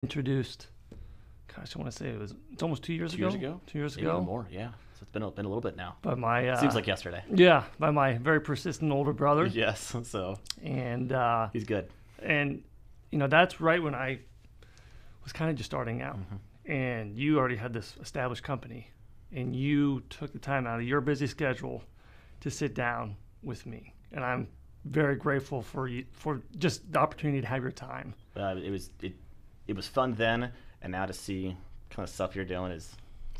introduced, gosh, I want to say it's almost 2 years ago. 2 years ago? 2 years Maybe ago. even more, yeah. So it's been a little bit now. By my Seems like yesterday. yeah, by my very persistent older brother. Yes, so And he's good. and that's right when I was kind of just starting out, and you already had this established company, and you took the time out of your busy schedule to sit down with me, and I'm very grateful for you for just the opportunity to have your time. It was fun then, and now to see kind of stuff you're doing is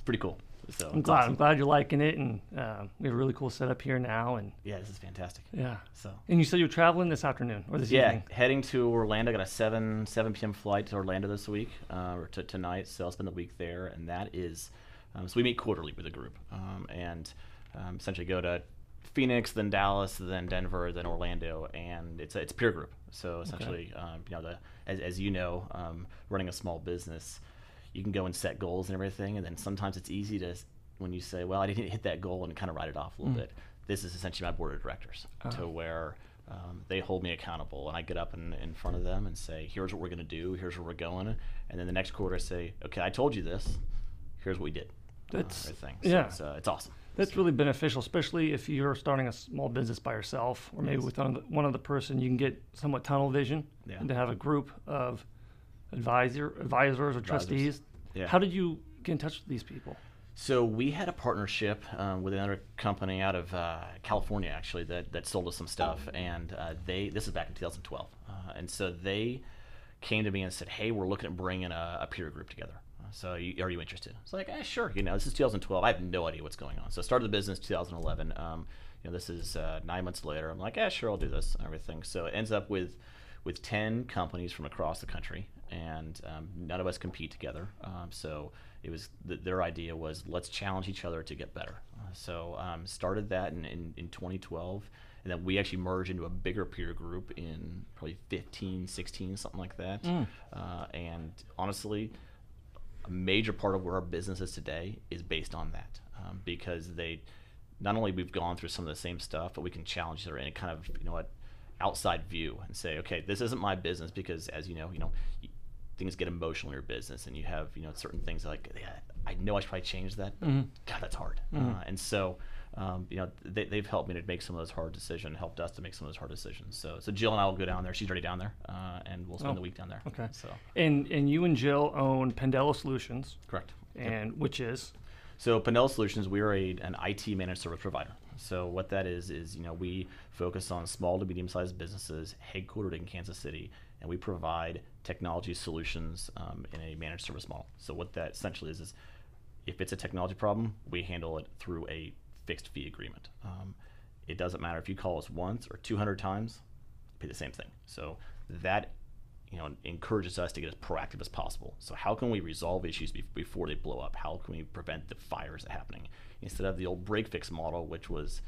pretty cool. So I'm glad. I'm glad you're liking it, and we have a really cool setup here now. And yeah, this is fantastic. yeah. So And you said you're traveling this afternoon or this evening? Heading to Orlando. Got a 7 p.m. flight to Orlando this week, or tonight. So I'll spend the week there, and that is so we meet quarterly with a group, and essentially go to Phoenix, then Dallas, then Denver, then Orlando, and it's a peer group. So essentially, as you know, running a small business, you can go and set goals and everything, and then sometimes it's easy to, when you say, well, I didn't hit that goal, and kind of write it off a little bit. This is essentially my board of directors, to where they hold me accountable, and I get up in front of them and say, here's what we're going to do, here's where we're going, and then the next quarter I say, okay, I told you this, here's what we did. That's everything. yeah. So it's awesome. That's really beneficial, especially if you're starting a small business by yourself, or maybe with one other person. You can get somewhat tunnel vision, and to have a group of advisors or trustees. Yeah. How did you get in touch with these people? So we had a partnership with another company out of California, actually, that sold us some stuff, and this is back in 2012, and so they came to me and said, hey, we're looking at bringing a peer group together. So are you interested? It's like, sure. This is 2012. I have no idea what's going on. So I started the business 2011. This is 9 months later. I'm like, sure, I'll do this and everything. So it ends up with 10 companies from across the country, and none of us compete together. So it was their idea was, let's challenge each other to get better. So started that in 2012, and then we actually merged into a bigger peer group in probably 15, 16, something like that. And honestly, a major part of where our business is today is based on that, because not only we've gone through some of the same stuff, but we can challenge each other in a kind of outside view and say, okay, this isn't my business, because as you know, things get emotional in your business, and you have certain things like, I know I should probably change that. God, that's hard. And so they've helped me to make some of those hard decisions, helped us to make some of those hard decisions. So Jill and I will go down there. She's already down there, and we'll spend the week down there. Okay. So And you and Jill own Pendello Solutions. Correct. And which is? So Pendello Solutions, we are an IT managed service provider. So what that is we focus on small to medium-sized businesses headquartered in Kansas City, and we provide technology solutions in a managed service model. So what that essentially is if it's a technology problem, we handle it through a fixed fee agreement. It doesn't matter if you call us once or 200 times, pay the same thing. So that encourages us to get as proactive as possible. So how can we resolve issues before they blow up? How can we prevent the fires happening? Instead of the old break fix model, which was,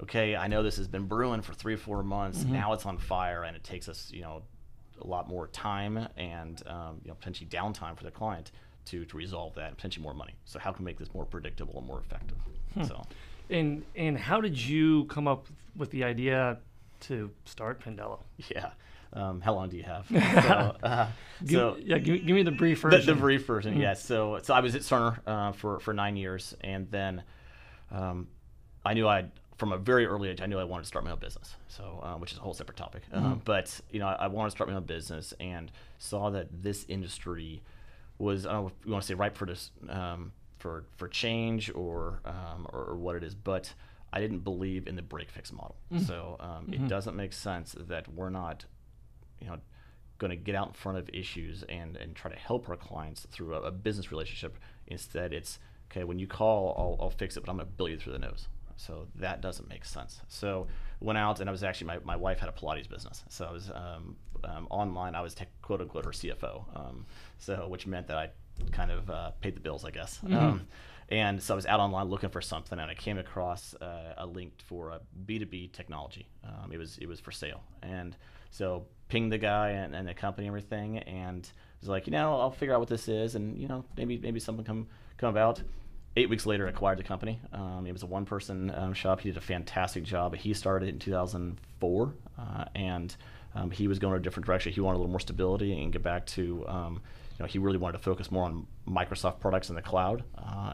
okay, I know this has been brewing for 3 or 4 months, now it's on fire, and it takes us a lot more time and potentially downtime for the client to resolve that, and potentially more money. So how can we make this more predictable and more effective? So and how did you come up with the idea to start Pendello? Yeah. How long do you have? Give me the brief version. The brief version, yes. So I was at Cerner for 9 years, and then I knew from a very early age, I knew I wanted to start my own business. So which is a whole separate topic. But I wanted to start my own business, and saw that this industry was, I don't know if you want to say ripe for this for change or what it is, but I didn't believe in the break fix model. So it doesn't make sense that we're not going to get out in front of issues and try to help our clients through a business relationship. Instead, it's, okay, when you call, I'll fix it, but I'm going to bill you through the nose. So that doesn't make sense. So went out, and I was actually, my wife had a Pilates business. So I was online, I was quote unquote her CFO. Which meant that I kind of paid the bills, I guess. And so I was out online looking for something, and I came across a link for a B2B technology. It was for sale. And so pinged the guy and the company and everything, and was like, I'll figure out what this is, and maybe something come about. 8 weeks later, I acquired the company. It was a one-person shop. He did a fantastic job. He started in 2004, and he was going a different direction. He wanted a little more stability and get back to he really wanted to focus more on Microsoft products in the cloud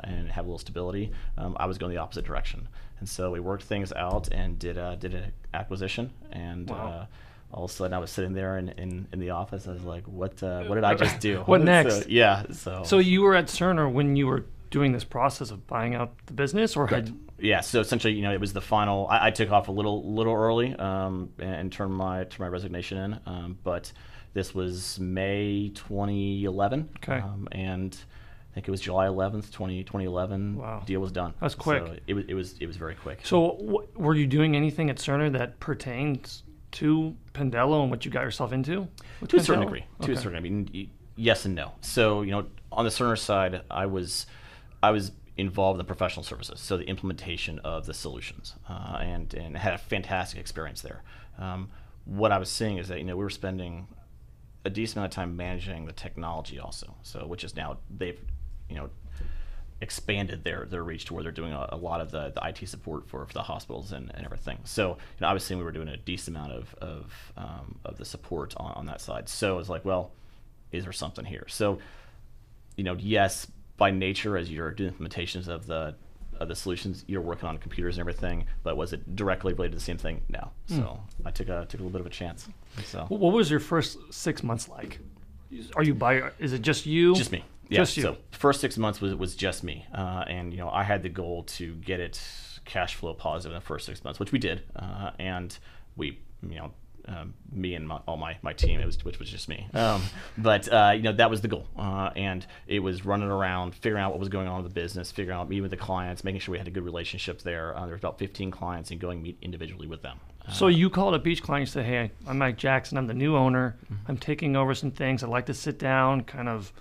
and have a little stability. I was going the opposite direction, and so we worked things out and did an acquisition, and Wow. all of a sudden I was sitting there in the office. I was like, what did I just do? What next? So, yeah. So you were at Cerner when you were doing this process of buying out the business, or had Yeah, so essentially, it was the final. I took off a little early and turned my resignation in, but this was May 2011. Okay. And I think it was July 11th, 2011. Wow. Deal was done. That's quick. So it was very quick. So were you doing anything at Cerner that pertains to Pendello and what you got yourself into? with To a certain Pendello? degree. Okay. To a certain. I mean, yes and no. So on the Cerner side, I was involved in the professional services, so the implementation of the solutions, and had a fantastic experience there. What I was seeing is that we were spending a decent amount of time managing the technology also, so which is now they've expanded their reach to where they're doing a lot of the IT support for the hospitals and everything. So obviously we were doing a decent amount of the support on that side. So it's like, well, is there something here? So yes, by nature, as you're doing implementations of the solutions, you're working on computers and everything. But was it directly related to the same thing? No. So I took a little bit of a chance. So What was your first 6 months like? Are you Is it just you? just me. Yeah. Just you. So first 6 months was just me, and I had the goal to get it cash flow positive in the first 6 months, which we did, and we me and all my team, which was just me. But that was the goal, and it was running around, figuring out what was going on in the business, figuring out meeting with the clients, making sure we had a good relationship there. There was about 15 clients, and going meet individually with them. So you called up each client and said, "Hey, I'm Mike Jackson. I'm the new owner. I'm taking over some things. I'd like to sit down, kind of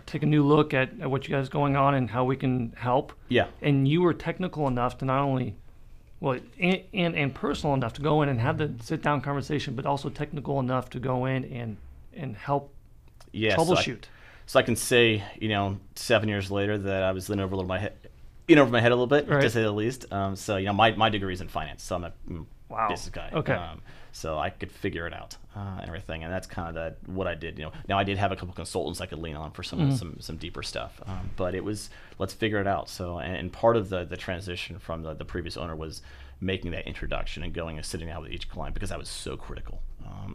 take a new look at what you guys going on and how we can help." Yeah. And you were technical enough to not only, well, and personal enough to go in and have the sit down conversation, but also technical enough to go in and help troubleshoot. So I can say, 7 years later that I was in over my head a little bit, Right. to say the least. So my degree is in finance, so I'm a Wow. business guy. Okay. So I could figure it out and everything, and that's kind of what I did. Now I did have a couple consultants I could lean on for some deeper stuff, but it was let's figure it out. So and part of the transition from the previous owner was making that introduction and going and sitting down with each client, because that was so critical,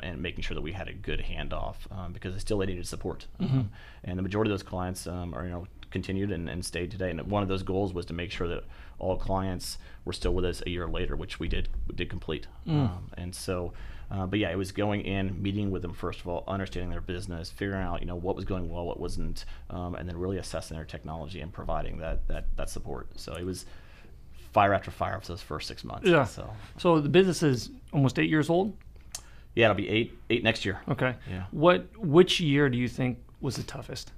and making sure that we had a good handoff, because they needed support, and the majority of those clients are continued and stayed today. And one of those goals was to make sure that all clients were still with us a year later, which we did complete. And so, but yeah, it was going in, meeting with them first of all, understanding their business, figuring out what was going well, what wasn't, and then really assessing their technology and providing that support. So it was fire after fire for those first 6 months. Yeah. So the business is almost 8 years old. yeah, it'll be eight next year. Okay. Yeah. Which year do you think was the toughest?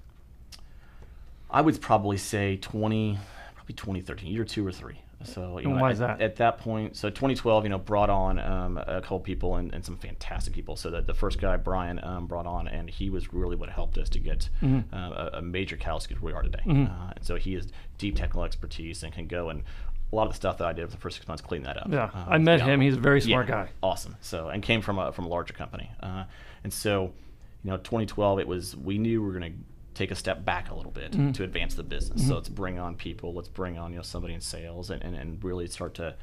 I would probably say 2013, year 2 or 3. So And why is that? At that point, so 2012, brought on a couple people and some fantastic people. So the first guy, Brian, brought on, and he was really what helped us to get a major catalyst to where we are today. And so he has deep technical expertise and can go, and a lot of the stuff that I did for the first 6 months, clean that up. Yeah, I met him. He's a very smart Yeah, guy. Awesome. So and came from a larger company, and so 2012 we knew we were going to take a step back a little bit to advance the business. So let's bring on people. Let's bring on somebody in sales and really start to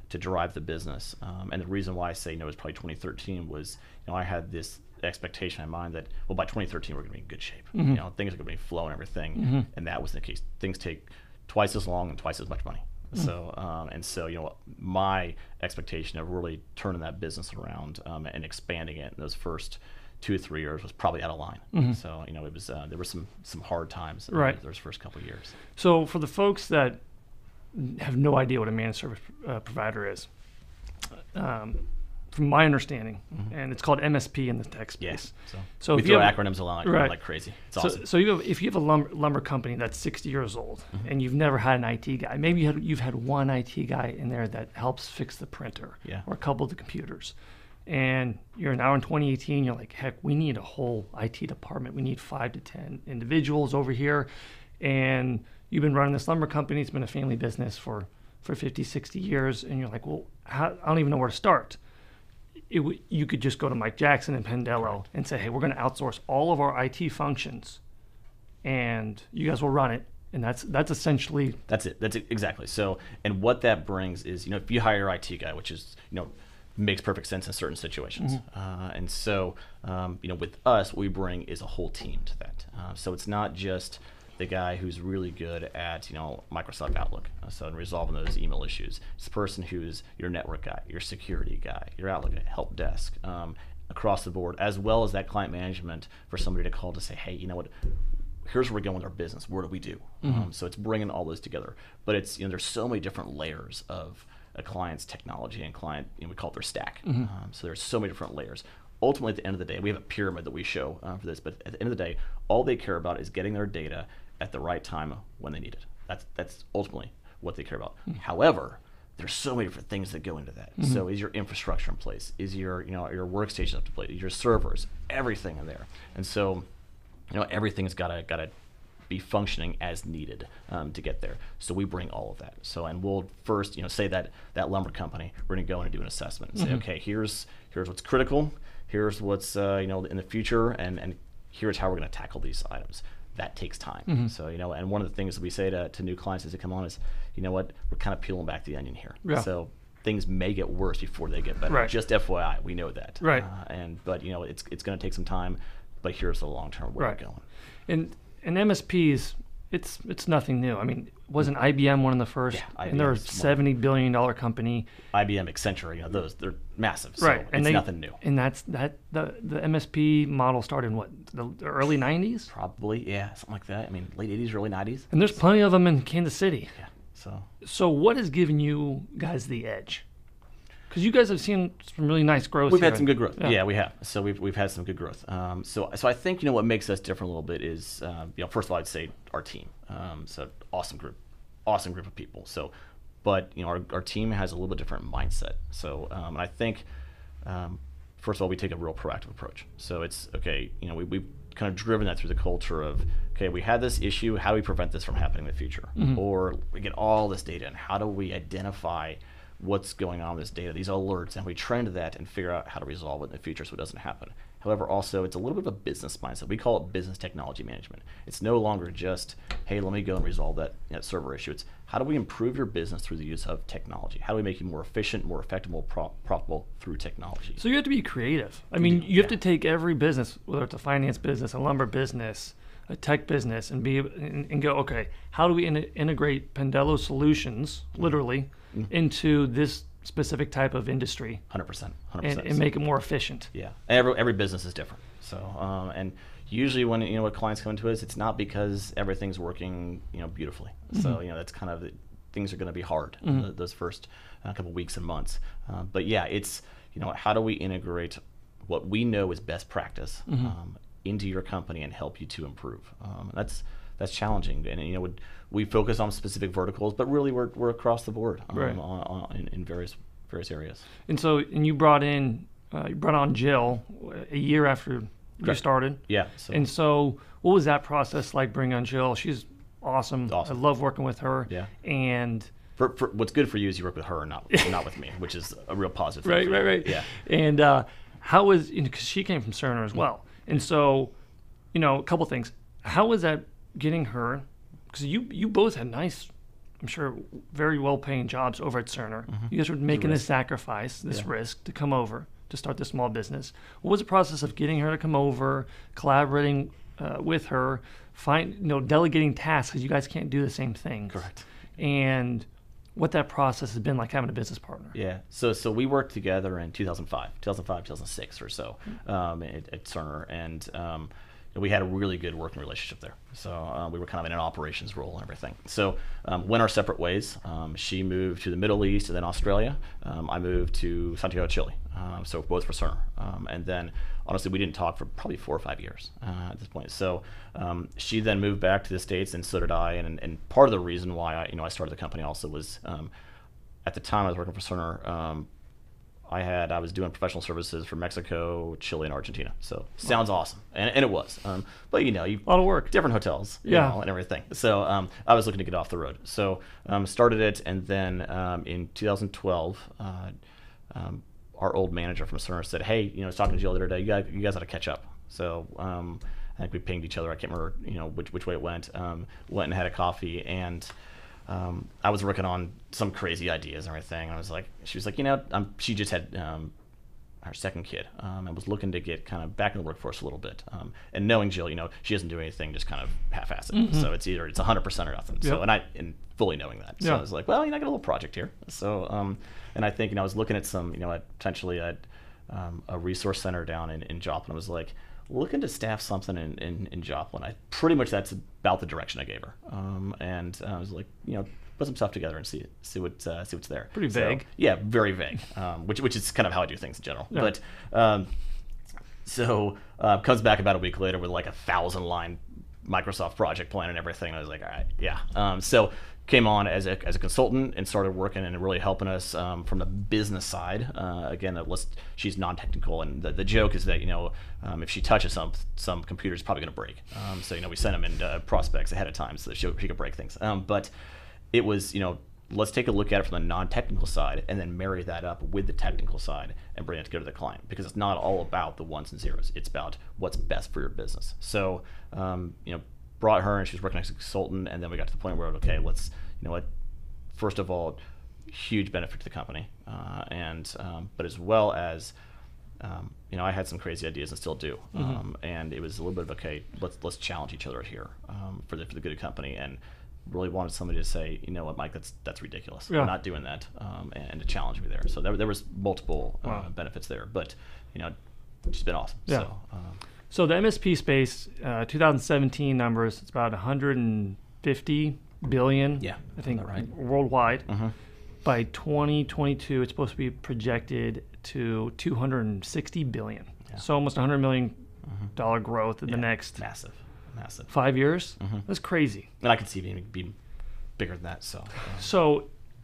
drive the business. And the reason why I say it was probably 2013 was I had this expectation in mind that by 2013 we're going to be in good shape. Things are going to be flowing, everything, and that wasn't the case. Things take twice as long and twice as much money. So my expectation of really turning that business around and expanding it in those first 2 or 3 years was probably out of line. So it was there were some hard times Right. those first couple of years. So for the folks that have no idea what a managed service provider is, from my understanding, and it's called MSP in the tech space. Yeah. So we if you throw have- acronyms along Right. like crazy. It's So, awesome. so if you have a lumber company that's 60 years old and you've never had an IT guy, maybe you've had one IT guy in there that helps fix the printer Yeah. or a couple of the computers, and you're now in 2018, you're like, heck, we need a whole IT department. We need 5 to 10 individuals over here, and you've been running this lumber company. It's been a family business for 50, 60 years, and you're like, well, I don't even know where to start. you could just go to Mike Jackson and Pendello Correct. and say, hey, we're going to outsource all of our IT functions, and you guys will run it. And that's essentially That's it. That's it. Exactly. So, and what that brings is, if you hire your IT guy, which is, makes perfect sense in certain situations. And so, with us, what we bring is a whole team to that. So it's not just the guy who's really good at, Microsoft Outlook, so in resolving those email issues. It's the person who's your network guy, your security guy, your Outlook guy, help desk, across the board, as well as that client management for somebody to call to say, hey, you know what? Here's where we're going with our business. What do we do? So it's bringing all those together. But it's, there's so many different layers of a client's technology and client, we call it their stack. So there's so many different layers. Ultimately, at the end of the day, we have a pyramid that we show for this. But at the end of the day, all they care about is getting their data at the right time when they need it. That's ultimately what they care about. However, there's so many different things that go into that. So is your infrastructure in place? Is your your workstation up to place? Is your servers? Everything in there. And so everything's got to be functioning as needed to get there. So we bring all of that. So, and we'll first, say that lumber company, we're going to go in and do an assessment and say, okay, here's what's critical, here's what's in the future, and here's how we're going to tackle these items. That takes time. So, and one of the things that we say to new clients as they come on is, we're kind of peeling back the onion here. Yeah. So things may get worse before they get better. Right. Just FYI, we know that. Right. But it's going to take some time. But here's the long term where we're going. And MSPs, it's nothing new. I mean, wasn't IBM one of the first? Yeah, and they're a $70 billion company. IBM, Accenture, they're massive. So Right, and it's nothing new. And the MSP model started in what, the early 90s? Probably, yeah, something like that. I mean, late 80s, early 90s. And there's plenty of them in Kansas City. Yeah. So what has given you guys the edge? Because you guys have seen some really nice growth. We've here. had some good growth. Yeah, we have. So we've had some good growth. So I think what makes us different a little bit is first of all I'd say our team. So awesome group of people. So, but our team has a little bit different mindset. So and I think first of all we take a real proactive approach. So it's okay. We've kind of driven that through the culture of okay, we had this issue. How do we prevent this from happening in the future? Or we get all this data, and how do we identify what's going on with this data, these alerts, and we train to that and figure out how to resolve it in the future so it doesn't happen. However, also, it's a little bit of a business mindset. We call it business technology management. It's no longer just, hey, let me go and resolve that server issue. It's how do we improve your business through the use of technology? How do we make you more efficient, more effective, more profitable through technology? So you have to be creative. I mean, you have to take every business, whether it's a finance business, a lumber business, a tech business, and go, okay, how do we integrate Pendello Solutions, literally, into this specific type of industry? 100%. And make it more efficient. Yeah, every business is different. So, and usually when when clients come to us, it's not because everything's working beautifully. So that's kind of things are going to be hard those first couple weeks and months. But yeah, it's how do we integrate what we know is best practice into your company and help you to improve. That's challenging, and we focus on specific verticals, but really we're across the board in various areas. And so, you brought on Jill a year after you started. Yeah. And so, what was that process like bringing on Jill? She's awesome. I love working with her. Yeah. And for what's good for you is you work with her, not with me, which is a real positive. Right. Yeah. And how was, because she came from Cerner as well, and so, a couple things. How was that getting her? Because you both had nice, I'm sure, very well-paying jobs over at Cerner. You guys were making this sacrifice, this risk to come over to start this small business. What was the process of getting her to come over, collaborating with her, delegating tasks, because you guys can't do the same things? Correct. And what that process has been like having a business partner. Yeah. So we worked together in 2006 or so at Cerner, and we had a really good working relationship there. So we were kind of in an operations role and everything. So went our separate ways. She moved to the Middle East and then Australia. I moved to Santiago, Chile. So both for Cerner. And then honestly, we didn't talk for probably 4 or 5 years at this point. So she then moved back to the States, and so did I. And part of the reason why I started the company also was at the time I was working for Cerner. I was doing professional services for Mexico, Chile, and Argentina. So sounds awesome, and it was. But you a lot of work, different hotels, and everything. So I was looking to get off the road. So started it, and then in 2012, our old manager from Cerner said, hey, I was talking to Jill the other day, you guys ought to catch up. So I think we pinged each other. I can't remember, which way it went. Went and had a coffee, and I was working on some crazy ideas and everything. And she was like, she just had her second kid, and was looking to get kind of back in the workforce a little bit. And knowing Jill, she doesn't do anything just kind of half-assed. Mm-hmm. So it's either 100% or nothing. Yep. So and fully knowing that. So I was like, well, I got a little project here. So and I think I was looking at some, potentially at a resource center down in Joplin. I was like, looking to staff something in Joplin. Pretty much that's about the direction I gave her. And I was like, put some stuff together and see what's there. Pretty vague. So, yeah, very vague. Which is kind of how I do things in general. Yeah. But comes back about a week later with like 1,000-line Microsoft project plan and everything. And I was like, all right, yeah. So came on as a consultant and started working and really helping us from the business side. Again, she's non-technical, and the joke is that if she touches some computer, it's probably going to break. So we send them into prospects ahead of time so that she could break things. But it was let's take a look at it from the non-technical side and then marry that up with the technical side and bring it together to the client, because it's not all about the ones and zeros. It's about what's best for your business. So brought her, and she was working as a consultant, and then we got to the point where, okay, let's, first of all, huge benefit to the company, but as well as, I had some crazy ideas and still do, and it was a little bit of, okay, let's challenge each other here for the good of the company, and really wanted somebody to say, what, Mike, that's ridiculous. Yeah. We're not doing that, and to challenge me there. So there was multiple benefits there, but it's been awesome. Yeah. So the MSP space, 2017 numbers, it's about 150 billion. Yeah, I think right. Worldwide. Mm-hmm. By 2022, it's supposed to be projected to 260 billion. Yeah. So almost $100 million growth in the next massive 5 years. Mm-hmm. That's crazy. And I could see it being bigger than that. So,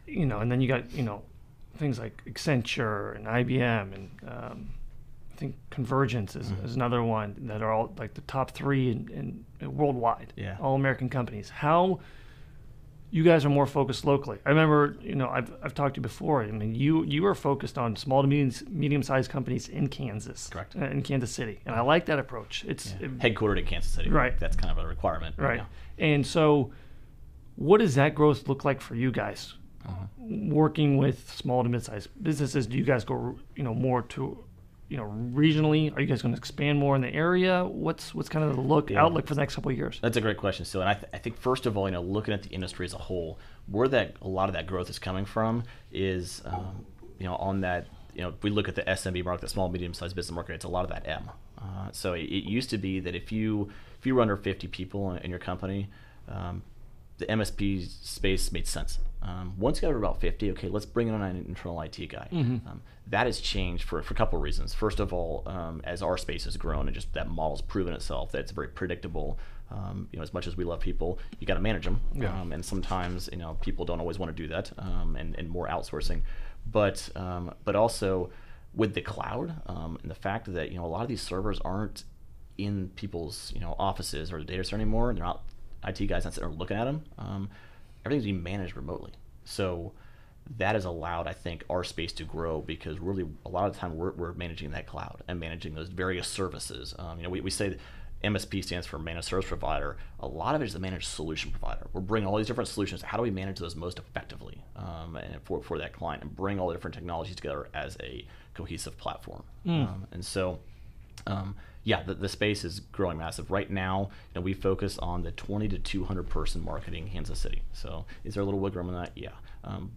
and then you got things like Accenture and IBM and. I think Convergence is another one that are all like the top 3 in worldwide, all American companies. How you guys are more focused locally? I remember, I've talked to you before. I mean, you are focused on small to medium-sized companies in Kansas, correct? In Kansas City, and I like that approach. It's headquartered in Kansas City, right? That's kind of a requirement, right? And so, what does that growth look like for you guys? Working with small to mid-sized businesses, do you guys go, more to regionally? Are you guys going to expand more in the area? What's kind of the outlook for the next couple of years? That's a great question, Stu. And I think first of all, looking at the industry as a whole, where a lot of that growth is coming from is, on that, if we look at the SMB market, the small medium-sized business market, it's a lot of that M. So it used to be that if you were under 50 people in your company, the MSP space made sense. Once you got over about 50, okay, let's bring in an internal IT guy. That has changed for a couple of reasons. First of all, as our space has grown and just that model's proven itself, that it's very predictable. As much as we love people, you got to manage them. Yeah. And sometimes, people don't always want to do that, and more outsourcing. But also with the cloud, and the fact that, a lot of these servers aren't in people's, offices or the data center anymore. They're not IT guys not sitting there looking at them. Everything's being managed remotely. So that has allowed, I think, our space to grow, because really a lot of the time we're managing that cloud and managing those various services. We say that MSP stands for Managed Service Provider. A lot of it is a Managed Solution Provider. We're bringing all these different solutions. How do we manage those most effectively and for that client, and bring all the different technologies together as a cohesive platform? And so the space is growing massive. Right now, we focus on the 20 to 200 person marketing Kansas City. So is there a little wiggle room in that? Yeah.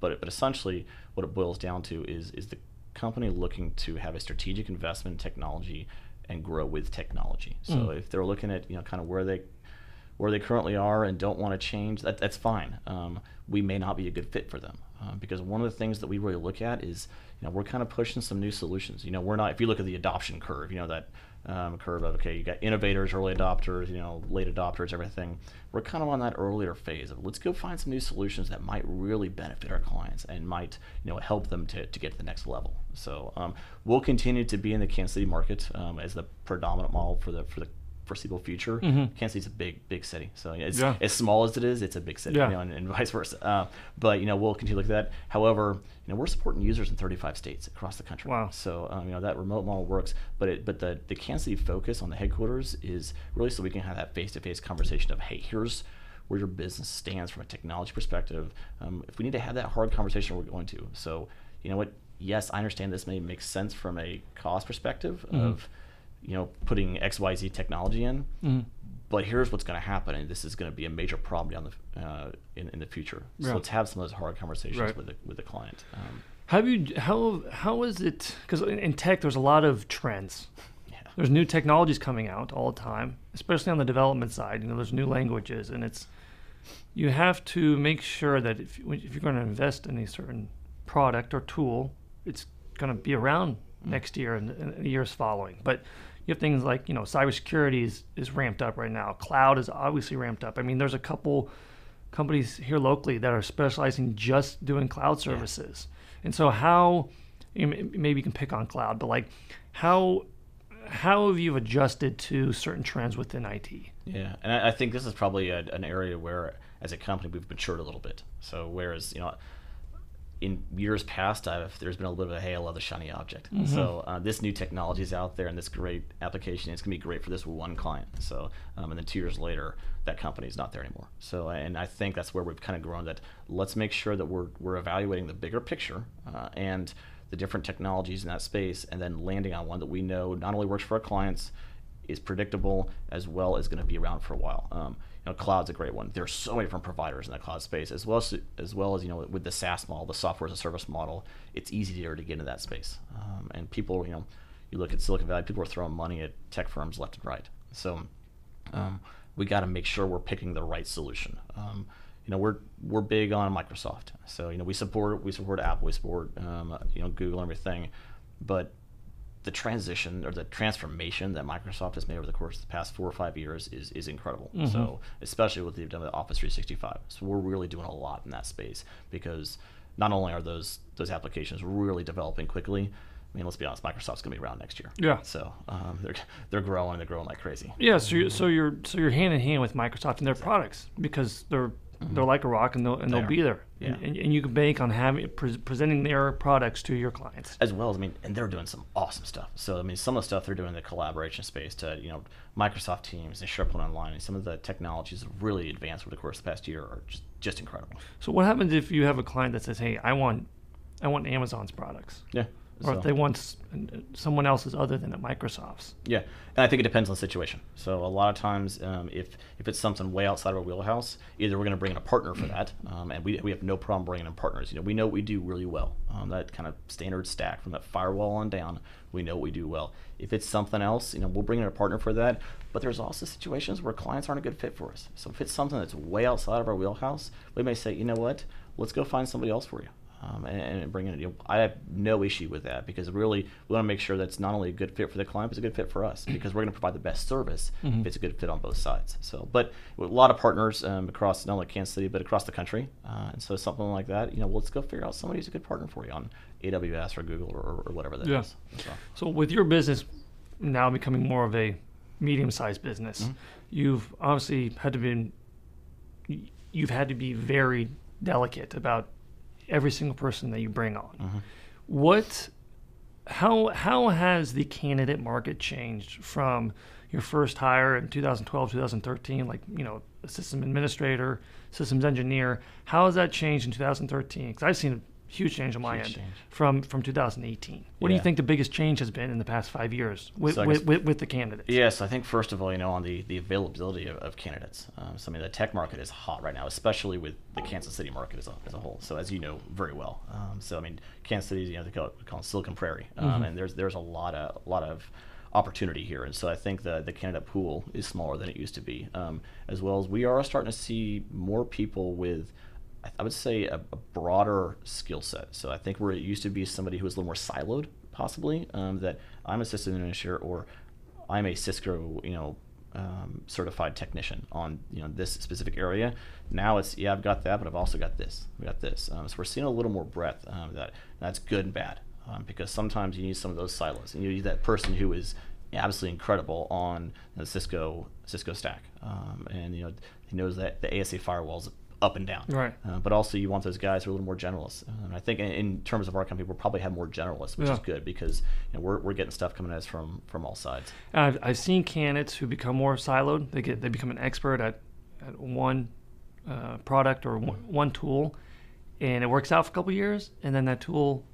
But essentially what it boils down to is the company looking to have a strategic investment in technology and grow with technology. So if they're looking at, kind of where they currently are and don't want to change, that's fine. We may not be a good fit for them. Because one of the things that we really look at is, we're kind of pushing some new solutions. We're not, if you look at the adoption curve, that curve of, okay, you got innovators, early adopters, late adopters, everything. We're kind of on that earlier phase of, let's go find some new solutions that might really benefit our clients and might, help them to get to the next level. So we'll continue to be in the Kansas City market as the predominant model for the foreseeable future, Kansas City's a big city. So it's as small as it is, it's a big city, and vice versa. But we'll continue to look at that. However, we're supporting users in 35 states across the country. Wow. So that remote model works, but the Kansas City focus on the headquarters is really so we can have that face-to-face conversation of, hey, here's where your business stands from a technology perspective. If we need to have that hard conversation, we're going to. So you know what? Yes, I understand this may make sense from a cost perspective of putting XYZ technology in, but here's what's going to happen, and this is going to be a major problem down in the future. So let's have some of those hard conversations with the client. How is it? Because in tech, there's a lot of trends. Yeah. There's new technologies coming out all the time, especially on the development side. There's new languages, and you have to make sure that if you're going to invest in a certain product or tool, it's going to be around next year and the years following. But you have things like, cybersecurity is ramped up right now. Cloud is obviously ramped up. I mean, there's a couple companies here locally that are specializing just doing cloud services. Yeah. And so how, maybe you can pick on cloud, but how have you adjusted to certain trends within IT? Yeah, and I think this is probably an area where, as a company, we've matured a little bit. So whereas, in years past, there's been a little bit of, hey, I love the shiny object. So this new technology is out there, and this great application, it's going to be great for this one client. So, and then 2 years later, that company is not there anymore. So, and I think that's where we've kind of grown, that let's make sure that we're evaluating the bigger picture and the different technologies in that space, and then landing on one that we know not only works for our clients, is predictable, as well as going to be around for a while. Cloud's a great one. There's so many different providers in that cloud space, as well as with the SaaS model, the software as a service model, it's easier to get into that space. And people, you look at Silicon Valley, people are throwing money at tech firms left and right. So we got to make sure we're picking the right solution. We're big on Microsoft, so we support Apple, we support Google and everything, but the transition or the transformation that Microsoft has made over the course of the past 4 or 5 years is incredible. So especially what they've done with Office 365. So we're really doing a lot in that space, because not only are those applications really developing quickly, I mean, let's be honest, Microsoft's going to be around next year. Yeah. So they're growing like crazy. Yeah. So you're hand in hand with Microsoft and their products, because they're like a rock, and they'll be there. Yeah. And you can bank on presenting their products to your clients. As well as, and they're doing some awesome stuff. So, some of the stuff they're doing in the collaboration space to, Microsoft Teams and SharePoint Online, and some of the technologies have really advanced over the course of the past year are just incredible. So what happens if you have a client that says, hey, I want Amazon's products? Yeah. Or if they want someone else's other than Microsoft's. Yeah, and I think it depends on the situation. So a lot of times, if it's something way outside of our wheelhouse, either we're going to bring in a partner for that, and we have no problem bringing in partners. We know what we do really well. That kind of standard stack from that firewall on down, we know what we do well. If it's something else, we'll bring in a partner for that. But there's also situations where clients aren't a good fit for us. So if it's something that's way outside of our wheelhouse, we may say, you know what, let's go find somebody else for you. And bring in, I have no issue with that, because really we want to make sure that's not only a good fit for the client, but it's a good fit for us, because we're going to provide the best service if it's a good fit on both sides. So, but with a lot of partners across not only Kansas City but across the country, and so something like that, let's go figure out somebody who's a good partner for you on AWS or Google or whatever that is. So with your business now becoming more of a medium-sized business, you've obviously had to be very delicate about every single person that you bring on. How has the candidate market changed from your first hire in 2012, 2013, a system administrator, systems engineer? How has that changed in 2013? Because I've seen a huge change on my end from 2018. What do you think the biggest change has been in the past 5 years with the candidates? Yes, I think first of all, on the availability of candidates. The tech market is hot right now, especially with the Kansas City market as a whole. So as you know very well, Kansas City, they call it Silicon Prairie, and there's a lot of opportunity here, and so I think the candidate pool is smaller than it used to be, as well as we are starting to see more people with, I would say, a broader skill set. So I think where it used to be somebody who was a little more siloed, possibly, that I'm a system administrator or I'm a Cisco, certified technician on this specific area. Now it's, I've got that, but I've also got this. We got this. So we're seeing a little more breadth. That's good and bad, because sometimes you need some of those silos, and you need that person who is yeah, absolutely incredible on the Cisco stack, and he knows that the ASA firewalls up and down. Right. But also you want those guys who are a little more generalists. And I think in terms of our company, we'll probably have more generalists, which is good because we're getting stuff coming at us from all sides. I've seen candidates who become more siloed. They become an expert at one product or one tool, and it works out for a couple of years, and then that tool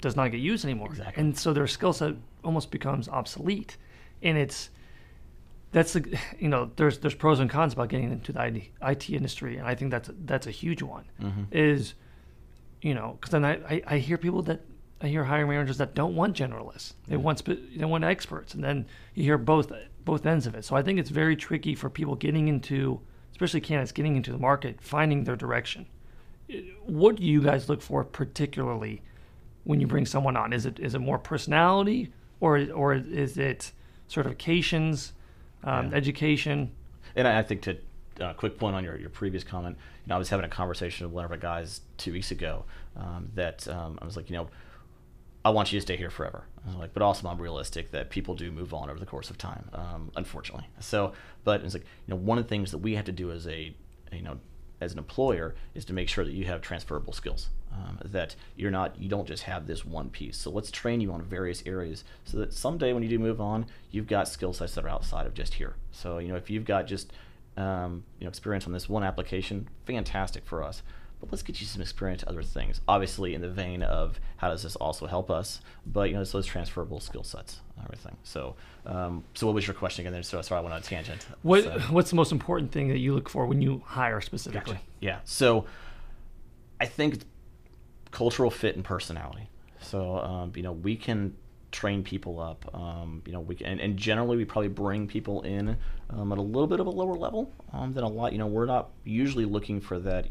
does not get used anymore. Exactly. And so their skill set almost becomes obsolete. And there's pros and cons about getting into the IT industry, and I think that's a huge one. Mm-hmm. Is, because then I hear hiring managers that don't want generalists. They want experts, and then you hear both ends of it. So I think it's very tricky for people especially candidates getting into the market, finding their direction. What do you guys look for particularly when you bring someone on? Is it more personality, or is it certifications? Education. And I think to quick point on your previous comment, I was having a conversation with one of our guys 2 weeks ago that I was like, I want you to stay here forever. I was like, but also I'm realistic that people do move on over the course of time, unfortunately. So, but it's like, one of the things that we have to do as an employer is to make sure that you have transferable skills. That you don't just have this one piece. So let's train you on various areas so that someday when you do move on, you've got skill sets that are outside of just here. So if you've got just experience on this one application, fantastic for us. But let's get you some experience to other things. Obviously, in the vein of how does this also help us? But it's those transferable skill sets, everything. So, so what was your question again? There, so sorry, I went on a tangent. What's the most important thing that you look for when you hire specifically? Gotcha. Yeah. So, I think cultural fit and personality. So, we can train people up. We can, and generally we probably bring people in at a little bit of a lower level than a lot. We're not usually looking for that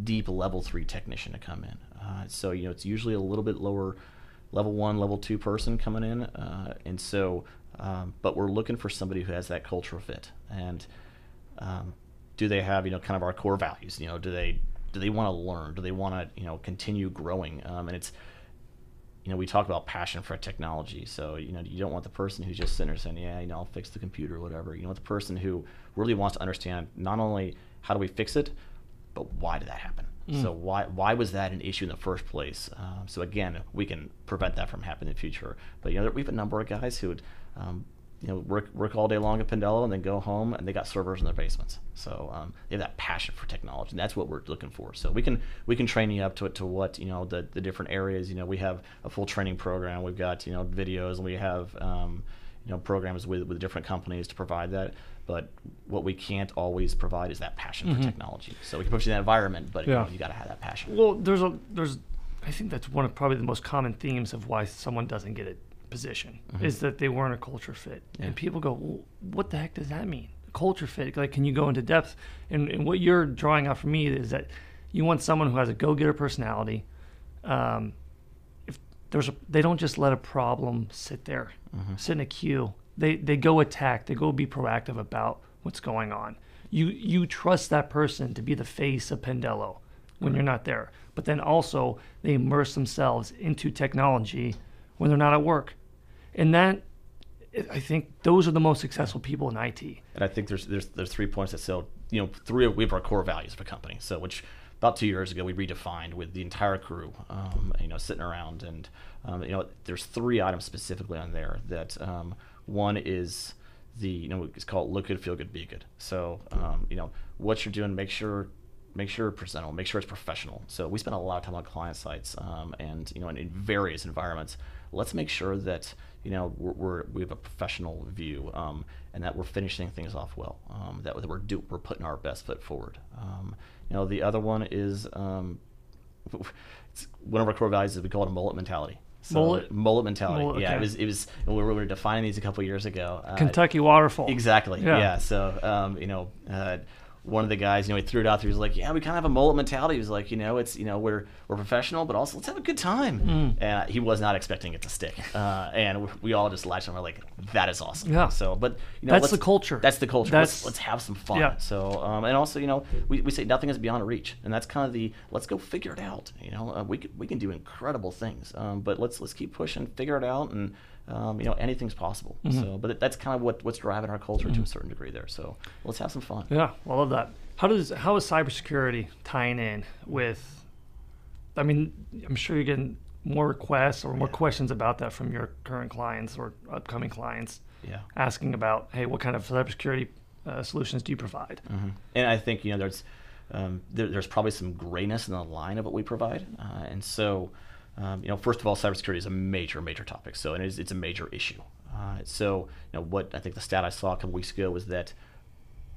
deep level 3 technician to come in. So it's usually a little bit lower level 1, level 2 person coming in, and so but we're looking for somebody who has that cultural fit. And do they have kind of our core values? Do they want to learn? Do they want to continue growing? And it's we talk about passion for technology. So, you don't want the person who's just sitting there saying, yeah, I'll fix the computer or whatever. You want the person who really wants to understand not only how do we fix it, but why did that happen? So why was that an issue in the first place? So again, we can prevent that from happening in the future. But, we have a number of guys who would, work all day long at Pendello and then go home and they got servers in their basements. So they have that passion for technology, and that's what we're looking for. So we can train you up to what the different areas. We have a full training program. We've got videos, and we have programs with different companies to provide that. But what we can't always provide is that passion for technology. So we can put you in that environment, but you got to have that passion. Well, I think that's one of probably the most common themes of why someone doesn't get a position is that they weren't a culture fit. And people go, well, what the heck does that mean? Culture fit? Like, can you go into depth? And what you're drawing out for me is that you want someone who has a go-getter personality. They don't just let a problem sit there, sit in a queue. They go attack. They go be proactive about what's going on. You trust that person to be the face of Pendello when you're not there. But then also they immerse themselves into technology when they're not at work. And that, I think those are the most successful people in IT. And I think there's 3 points that sell, we have our core values of a company. So which about 2 years ago we redefined with the entire crew, sitting around, and there's 3 items specifically on there that one is it's called look good, feel good, be good. So what you're doing, make sure it's presentable, make sure it's professional. So we spend a lot of time on client sites, and in various environments. Let's make sure that we have a professional view, and that we're finishing things off well. That we're putting our best foot forward. The other one is one of our core values is we call it a mullet mentality. So mullet mentality. Yeah, okay. It was we were defining these a couple of years ago. Kentucky waterfall. Exactly. Yeah. So one of the guys, he threw it out there. He was like, "Yeah, we kind of have a mullet mentality." He was like, it's we're professional, but also let's have a good time. And he was not expecting it to stick. And we all just latched on. We're like, "That is awesome." Yeah. So, but that's the culture. That's the culture. Let's have some fun. Yeah. So, and also, we say nothing is beyond reach, and that's kind of let's go figure it out. We can do incredible things. But let's keep pushing, figure it out, and anything's possible. So, but that's kind of what's driving our culture to a certain degree there. So let's have some fun. Yeah, I love that. How is cybersecurity tying in with? I mean, I'm sure you're getting more requests or more questions about that from your current clients or upcoming clients. Yeah. Asking about, hey, what kind of cybersecurity solutions do you provide? And I think there's probably some grayness in the line of what we provide, and so first of all, cybersecurity is a major topic. So it's a major issue. So what I think the stat I saw a couple weeks ago was that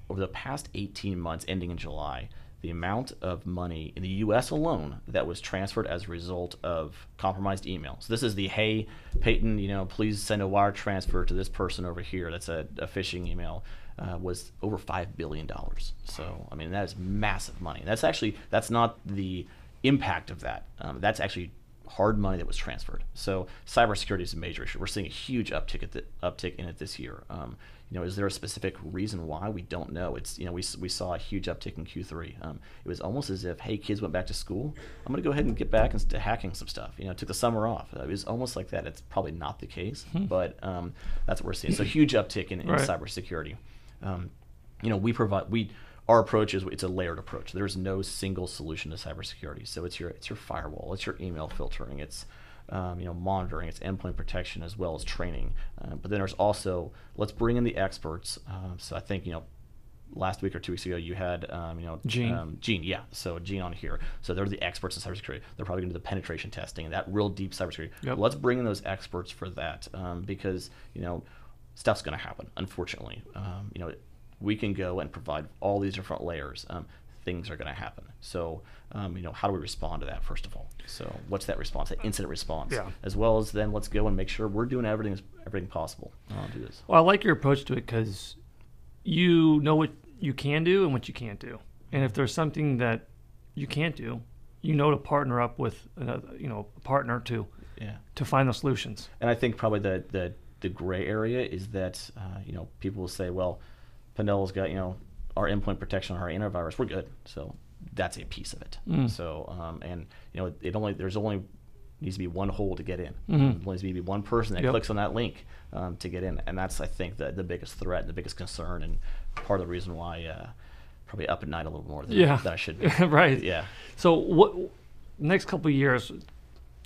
over the past 18 months, ending in July, the amount of money in the U.S. alone that was transferred as a result of compromised email. So this is the, hey, Peyton, please send a wire transfer to this person over here. That's a phishing email. Was over $5 billion. So, I mean, that is massive money. That's not the impact of that. That's actually hard money that was transferred. So cybersecurity is a major issue. We're seeing a huge uptick in it this year. Is there a specific reason why? We don't know. It's we saw a huge uptick in Q3. It was almost as if, hey, kids went back to school. I'm going to go ahead and get back into hacking some stuff. Took the summer off. It was almost like that. It's probably not the case, but that's what we're seeing. So huge uptick in cybersecurity. Our approach is it's a layered approach. There's no single solution to cybersecurity. So it's your firewall, it's your email filtering, it's monitoring, it's endpoint protection as well as training. But then there's also let's bring in the experts. So I think last week or 2 weeks ago you had Gene, yeah. So Gene on here. So they're the experts in cybersecurity. They're probably going to do the penetration testing and that real deep cybersecurity. Yep. Let's bring in those experts for that because stuff's going to happen, unfortunately. We can go and provide all these different layers. Things are going to happen. So, how do we respond to that, first of all? So what's that response, that incident response? Yeah. As well as then let's go and make sure we're doing everything possible to do this. Well, I like your approach to it because you know what you can do and what you can't do. And if there's something that you can't do, to partner up with a partner to find the solutions. And I think probably the gray area is that people will say, well, Pendello's got our endpoint protection on our antivirus. We're good. So that's a piece of it. So there's only needs to be one hole to get in. There only needs to be one person that clicks on that link to get in, and that's I think the biggest threat, the biggest concern, and part of the reason why probably up at night a little more than I should be. Right. Yeah. So what next couple of years?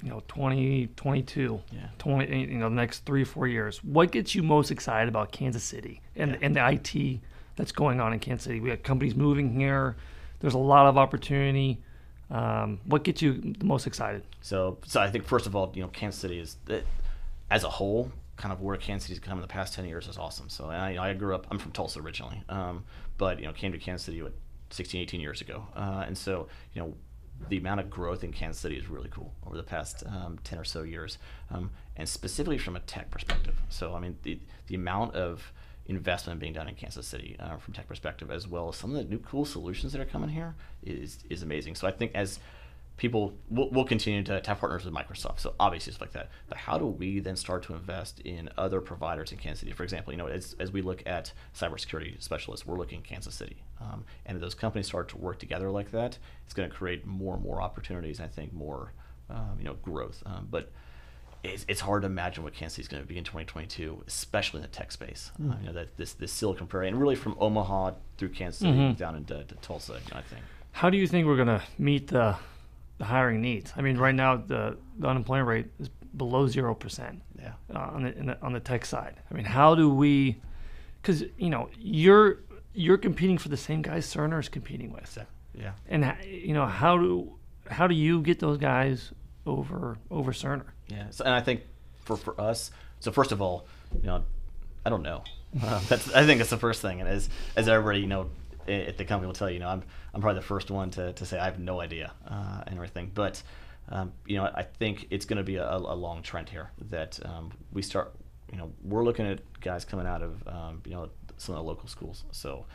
2022, 20, the next 3 or 4 years. What gets you most excited about Kansas City and the IT that's going on in Kansas City? We have companies moving here. There's a lot of opportunity. What gets you the most excited? So I think first of all, Kansas City is as a whole, kind of where Kansas City's come in the past 10 years is awesome. So I grew up. I'm from Tulsa originally, but came to Kansas City 16, 18 years ago, and so the amount of growth in Kansas City is really cool over the past 10 or so years, and specifically from a tech perspective. So, I mean, the amount of investment being done in Kansas City from tech perspective, as well as some of the new cool solutions that are coming here is amazing. So I think as people, we'll continue to have partners with Microsoft. So obviously it's like that. But how do we then start to invest in other providers in Kansas City? For example, as we look at cybersecurity specialists, we're looking at Kansas City. And if those companies start to work together like that, it's going to create more and more opportunities, and I think more growth. But it's hard to imagine what Kansas City is going to be in 2022, especially in the tech space. That this Silicon Prairie, and really from Omaha through Kansas City down into Tulsa, I think. How do you think we're going to meet the hiring needs? I mean, right now the unemployment rate is below 0%. Yeah. On the tech side. I mean, how do we? Because you're competing for the same guys Cerner is competing with. Yeah. And how do you get those guys over Cerner? Yeah. So, and I think for us, so first of all, I don't know. I think that's the first thing, and as everybody at the company will tell you, I'm probably the first one to say I have no idea and everything. But I think it's going to be a long trend here that we start. We're looking at guys coming out of some of the local schools. So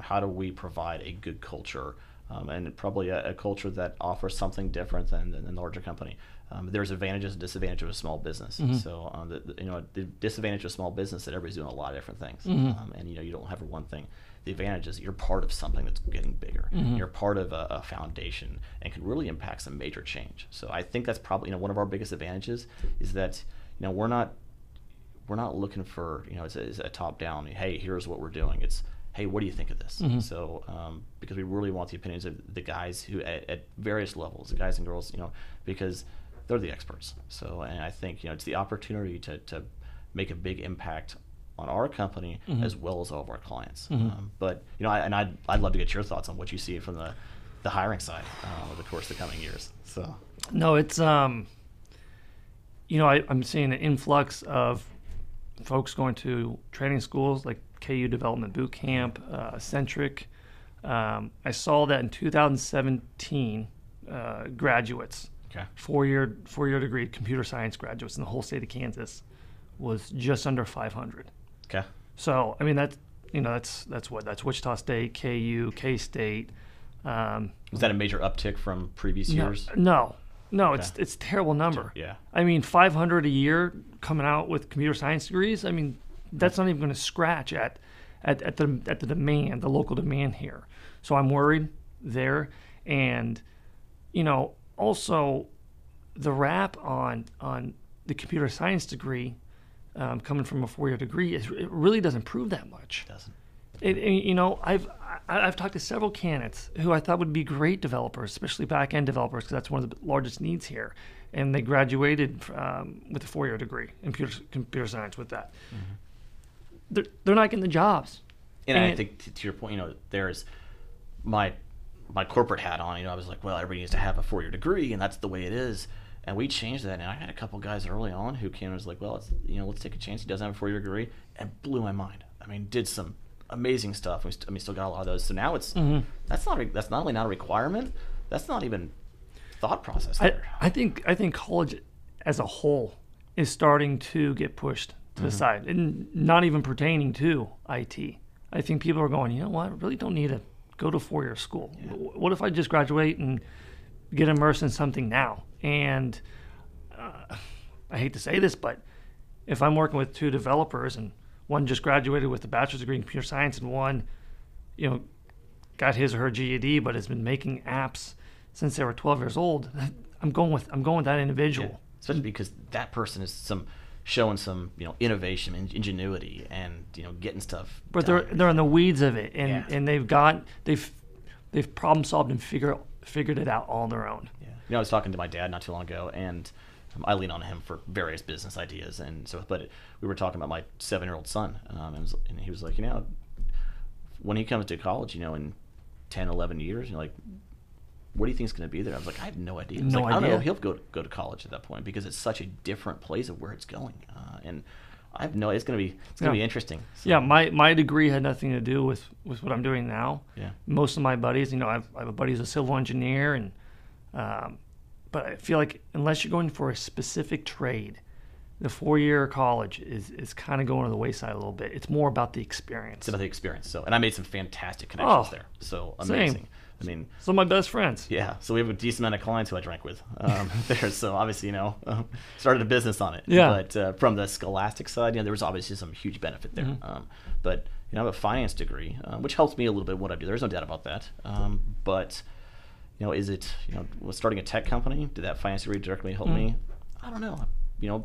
how do we provide a good culture and probably a culture that offers something different than the larger company? There's advantages and disadvantages of a small business. So the disadvantage of small business that everybody's doing a lot of different things, and you don't have one thing. The advantage is you're part of something that's getting bigger. You're part of a foundation and can really impact some major change. So I think that's probably one of our biggest advantages is that we're not we're not looking for, it's a top down, hey, here's what we're doing. It's, hey, what do you think of this? So because we really want the opinions of the guys who at various levels, the guys and girls, because they're the experts. So, and I think, it's the opportunity to make a big impact on our company as well as all of our clients. But, I'd love to get your thoughts on what you see from the hiring side over the course of the coming years. So, no, it's, I'm seeing an influx of folks going to training schools like KU Development Boot Camp, Centric. I saw that in 2017, graduates, four-year degree computer science graduates in the whole state of Kansas was just under 500. Okay. So I mean that's Wichita State, KU, K-State. Was that a major uptick from previous years? No, Okay. it's a terrible number. Yeah. I mean, 500 a year coming out with computer science degrees. I mean, that's not even going to scratch at the demand, the local demand here. So I'm worried there, and also the rap on the computer science degree coming from a 4-year degree it really doesn't prove that much. It doesn't. I've talked to several candidates who I thought would be great developers, especially back-end developers, because that's one of the largest needs here. And they graduated with a 4-year degree in computer science with that. They're not getting the jobs. And I think to your point, there's my corporate hat on. I was like, well, everybody needs to have a 4-year degree, and that's the way it is. And we changed that. And I had a couple guys early on who came and was like, well, let's take a chance. He doesn't have a 4-year degree, and blew my mind. I mean, did some amazing stuff. Still got a lot of those. So now it's that's not only not a requirement, that's not even thought process there. I think college as a whole is starting to get pushed to the side, and not even pertaining to IT. I think people are going, you know what, I really don't need to go to 4-year school. Yeah. What if I just graduate and get immersed in something now? And I hate to say this, but if I'm working with 2 developers and one just graduated with a bachelor's degree in computer science and one, got his or her GED but has been making apps since they were 12 years old, I'm going with that individual. Yeah. Especially because that person is showing some innovation and ingenuity and getting stuff but done. they're in the weeds of it, and they've problem solved and figured it out all on their own. Yeah. I was talking to my dad not too long ago, and I lean on him for various business ideas, and so. But we were talking about my 7-year-old son, and he was like, when he comes to college, in 10, 11 years, what do you think is going to be there? I was like, I have no idea. I don't know if he'll go to college at that point because it's such a different place of where it's going, and I have no. It's going to be interesting. So. Yeah, my degree had nothing to do with what I'm doing now. Yeah. Most of my buddies, I have a buddy who's a civil engineer, and but I feel like unless you're going for a specific trade, the 4-year college is kind of going to the wayside a little bit. It's more about the experience. It's about the experience. So, and I made some fantastic connections there. So amazing. Same. I mean, some of my best friends. Yeah. So we have a decent amount of clients who I drank with there. So obviously, started a business on it. Yeah. But from the scholastic side, there was obviously some huge benefit there. But I have a finance degree, which helps me a little bit what I do. There's no doubt about that. But is it was starting a tech company? Did that finance degree directly help me? I don't know.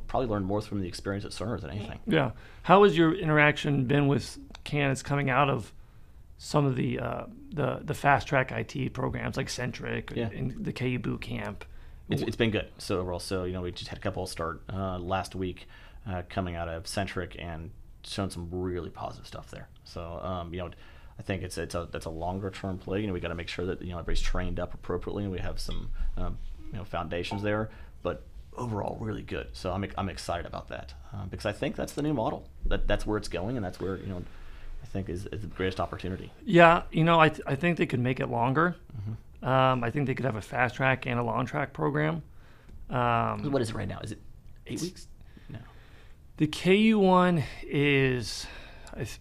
Probably learn more from the experience at Cerner than anything. Yeah. How has your interaction been with candidates coming out of some of the fast track IT programs like Centric and the KU Boot Camp? It's been good. So overall, we just had a couple start last week coming out of Centric and shown some really positive stuff there. So I think that's a longer term play. We got to make sure that everybody's trained up appropriately and we have some foundations there. But overall, really good. So I'm excited about that because I think that's the new model. That's where it's going, and that's where I think is the greatest opportunity. Yeah, I think they could make it longer. I think they could have a fast track and a long track program. What is it right now? Is it 8 weeks? No. The KU one is,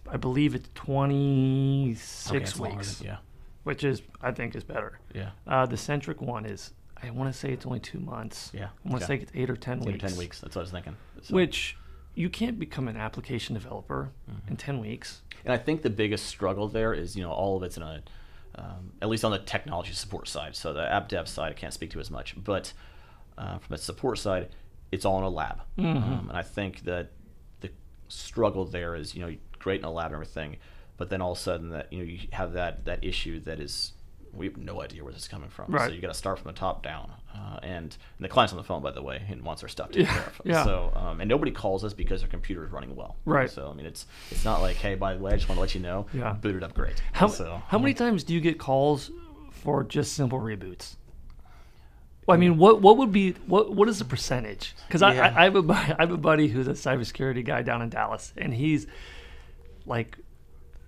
I believe it's 26 weeks. Yeah. Which I think is better. Yeah. The Centric one is, I want to say it's only 2 months. Yeah. I want to say it's 8 or 10 weeks. 8 or 10 weeks. That's what I was thinking. So. Which you can't become an application developer in 10 weeks. And I think the biggest struggle there is, all of it's in at least on the technology support side. So the app dev side, I can't speak to as much. But from the support side, it's all in a lab. And I think that struggle there is, great in a lab and everything, but then all of a sudden that, you have that issue that is, we have no idea where this is coming from. Right. So you got to start from the top down. And the client's on the phone, by the way, and wants their stuff taken care of. Yeah. So, and nobody calls us because their computer is running well. Right. So, I mean, it's not like, hey, by the way, I just want to let you know, Yeah. booted up great. How many times do you get calls for just simple reboots? Well, I mean, what is the percentage? Because I have a buddy who's a cybersecurity guy down in Dallas, and he's like,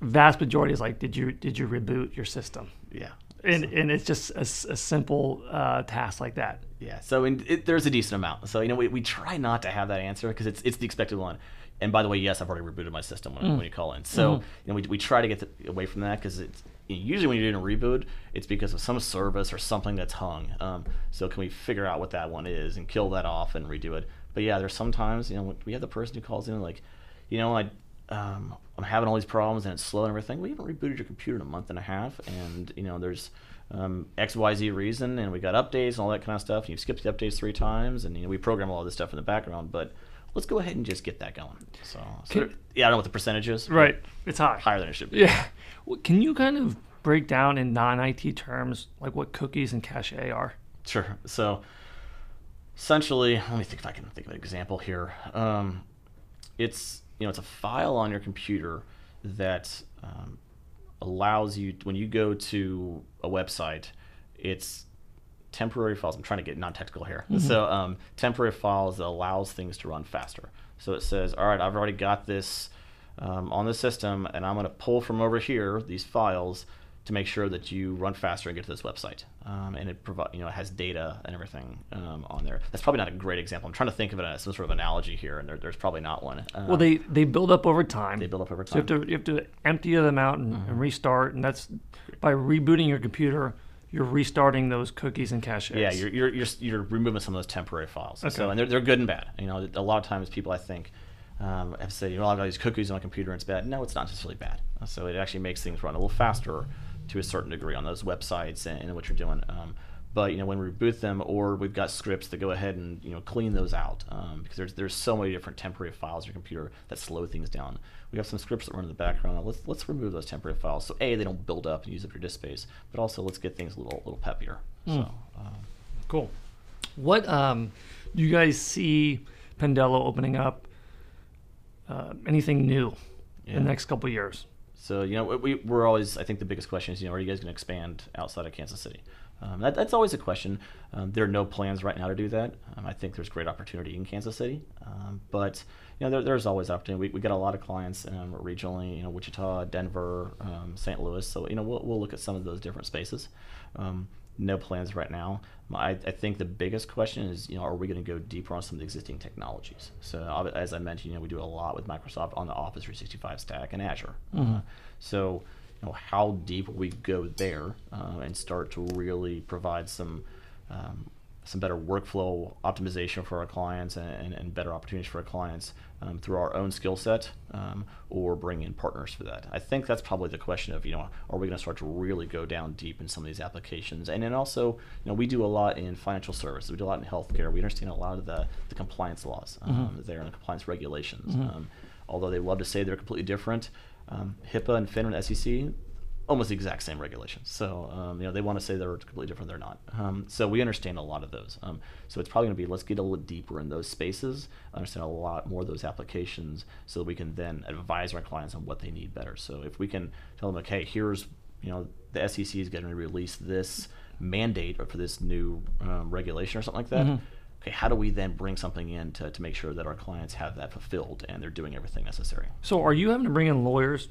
vast majority is like, did you reboot your system? Yeah. And it's just a simple task like that. Yeah. So there's a decent amount. So we try not to have that answer because it's the expected one. And by the way, yes, I've already rebooted my system when you call in. So we try to get away from that because it's usually when you're doing a reboot, it's because of some service or something that's hung. So can we figure out what that one is and kill that off and redo it? But yeah, there's sometimes we have the person who calls in like, I'm having all these problems and it's slow and everything. We haven't rebooted your computer in a month and a half, and there's XYZ reason, and we got updates and all that kind of stuff. And you've skipped the updates 3 times, and we program all this stuff in the background. But let's go ahead and just get that going. So I don't know what the percentage is. Right, it's high, higher than it should be. Yeah. Well, can you kind of break down in non-IT terms like what cookies and cache are? Sure. So essentially, let me think if I can think of an example here. It's it's a file on your computer that allows you, when you go to a website, it's temporary files. I'm trying to get non-technical here. So temporary files that allows things to run faster. So it says, all right, I've already got this on the system, and I'm going to pull from over here these files to make sure that you run faster and get to this website. And it it has data and everything on there. That's probably not a great example. I'm trying to think of it as some sort of analogy here, and there's probably not one. Well, they build up over time. They build up over time. So you have to empty them out and restart, and that's by rebooting your computer. You're restarting those cookies and caches. Yeah, you're removing some of those temporary files. Okay. So, and they're good and bad. A lot of times people, I think, have said, I've got these cookies on my computer and it's bad. No, it's not necessarily bad. So it actually makes things run a little faster to a certain degree on those websites and what you're doing. But when we reboot them, or we've got scripts that go ahead and clean those out, because there's so many different temporary files on your computer that slow things down. We have some scripts that run in the background. Let's remove those temporary files. So they don't build up and use up your disk space, but also let's get things a little peppier. So cool. What do you guys see Pendello opening up? Anything new in the next couple of years? So we're always, I think the biggest question is, are you guys going to expand outside of Kansas City? That's always a question. There are no plans right now to do that. I think there's great opportunity in Kansas City, but there's always opportunity. We got a lot of clients regionally, Wichita, Denver, St. Louis. So we'll look at some of those different spaces. No plans right now. I think the biggest question is, are we going to go deeper on some of the existing technologies? So as I mentioned, we do a lot with Microsoft on the Office 365 stack and Azure. So how deep will we go there and start to really provide some better workflow optimization for our clients and better opportunities for our clients through our own skill set, or bring in partners for that. I think that's probably the question of, are we going to start to really go down deep in some of these applications? And then also, we do a lot in financial services. We do a lot in healthcare. We understand a lot of the compliance laws there and the compliance regulations. Although they love to say they're completely different, HIPAA and FINRA and SEC, almost the exact same regulations. So, they want to say they're completely different. They're not. So we understand a lot of those. So it's probably going to be, let's get a little deeper in those spaces, understand a lot more of those applications, so that we can then advise our clients on what they need better. So if we can tell them, okay, here's, the SEC is going to release this mandate for this new regulation or something like that. Okay, how do we then bring something in to make sure that our clients have that fulfilled and they're doing everything necessary? So are you having to bring in lawyers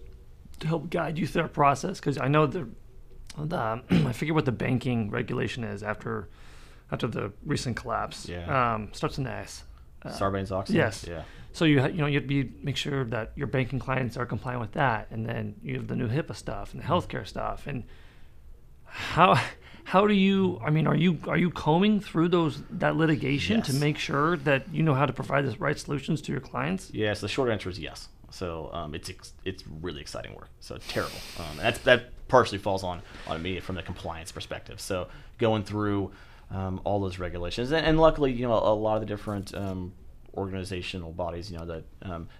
to help guide you through that process? Because I know I forget what the banking regulation is after the recent collapse. Yeah. Starts in S. Sarbanes-Oxley. Yes. Yeah. So you have to make sure that your banking clients are compliant with that, and then you have the new HIPAA stuff and the healthcare stuff. And how do you? I mean, are you combing through that litigation to make sure that you know how to provide the right solutions to your clients? Yes. The short answer is yes. So it's really exciting work. So terrible. That partially falls on me from the compliance perspective. So going through all those regulations, and luckily, a lot of the different organizational bodies, the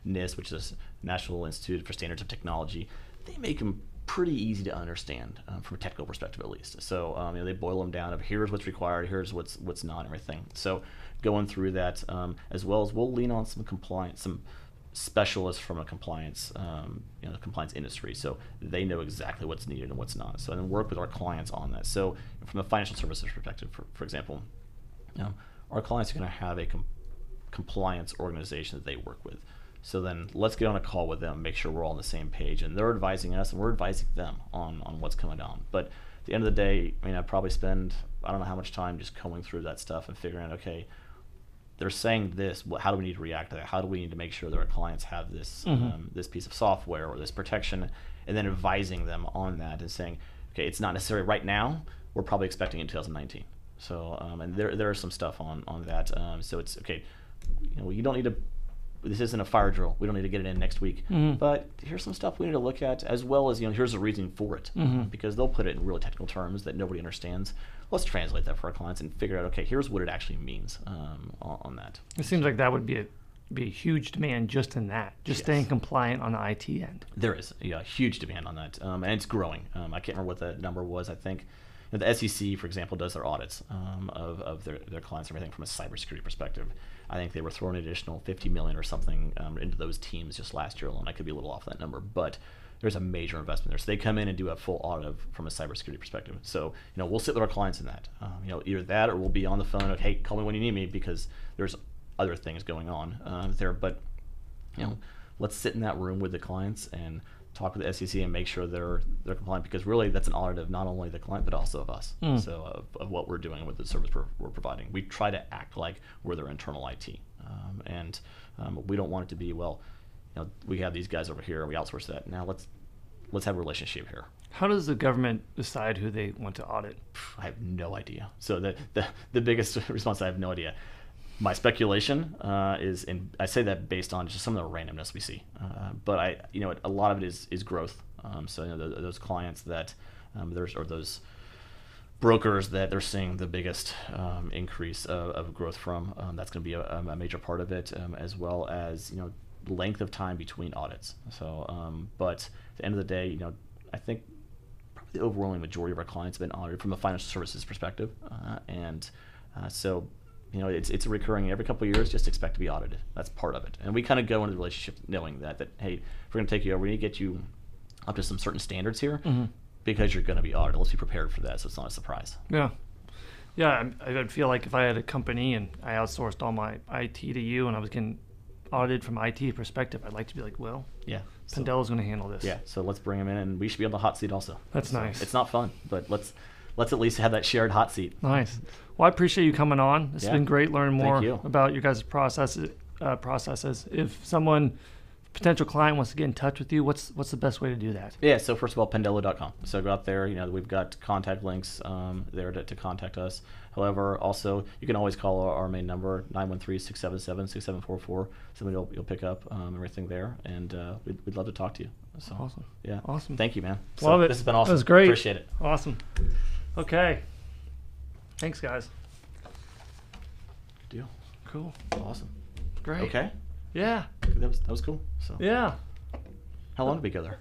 NIST, which is National Institute for Standards of Technology, they make them pretty easy to understand from a technical perspective, at least. So they boil them down of here's what's required, here's what's not, everything. So going through that, as well as we'll lean on some compliance, some specialists from a compliance, compliance industry, so they know exactly what's needed and what's not. So and then work with our clients on that. So from a financial services perspective, for example, our clients are going to have a compliance organization that they work with. So then let's get on a call with them, make sure we're all on the same page, and they're advising us and we're advising them on what's coming down. But at the end of the day, I probably spend, I don't know how much time just going through that stuff and figuring out, okay, they're saying this, how do we need to react to that? How do we need to make sure that our clients have this this piece of software or this protection, and then advising them on that and saying, okay, it's not necessary right now, we're probably expecting it in 2019. So and there is some stuff on that. So it's okay, you don't need to, this isn't a fire drill. We don't need to get it in next week. But here's some stuff we need to look at, as well as, here's a reason for it. Because they'll put it in really technical terms that nobody understands. Let's translate that for our clients and figure out, okay, here's what it actually means on that. It seems like that would be a huge demand just in that, just staying compliant on the IT end. There is a huge demand on that, and it's growing. I can't remember what the number was. I think the SEC, for example, does their audits of their clients and everything from a cybersecurity perspective. I think they were throwing an additional $50 million or something into those teams just last year alone. I could be a little off that number, but there's a major investment there. So they come in and do a full audit from a cybersecurity perspective. So we'll sit with our clients in that. Either that or we'll be on the phone. Of, hey, call me when you need me, because there's other things going on there. But let's sit in that room with the clients and talk with the SEC and make sure they're compliant, because really that's an audit of not only the client but also of us. So of what we're doing with the service we're providing. We try to act like we're their internal IT, and we don't want it to be, well, we have these guys over here, we outsource that. Now let's have a relationship here. How does the government decide who they want to audit? I have no idea. So the biggest response, I have no idea. My speculation is, and I say that based on just some of the randomness we see, but a lot of it is growth. So those clients that or those brokers that they're seeing the biggest increase of growth from, that's going to be a major part of it, as well as length of time between audits. So, but at the end of the day, I think probably the overwhelming majority of our clients have been audited from a financial services perspective, and so. It's recurring every couple of years. Just expect to be audited. That's part of it. And we kind of go into the relationship knowing that hey, if we're going to take you over, we need to get you up to some certain standards here, because you're going to be audited. Let's be prepared for that, so it's not a surprise. Yeah. I would feel like if I had a company and I outsourced all my IT to you and I was getting audited from IT perspective, I'd like to be like, well, Pendello's going to handle this. Yeah. So let's bring them in, and we should be on the hot seat also. That's nice. It's not fun, but let's at least have that shared hot seat. Nice. Well, I appreciate you coming on. It's been great learning more about your guys' processes. If someone, potential client, wants to get in touch with you, what's the best way to do that? Yeah, so first of all, Pendello.com. So go out there. We've got contact links there to contact us. However, also, you can always call our main number, 913-677-6744. Somebody you'll pick up everything there, and we'd love to talk to you. So, awesome. Yeah. Awesome. Thank you, man. Love it. This has been awesome. That was great. Appreciate it. Awesome. Okay. Thanks, guys. Deal. Cool. Awesome. Great. Okay. Yeah. That was cool. So. Yeah. How long did we go there?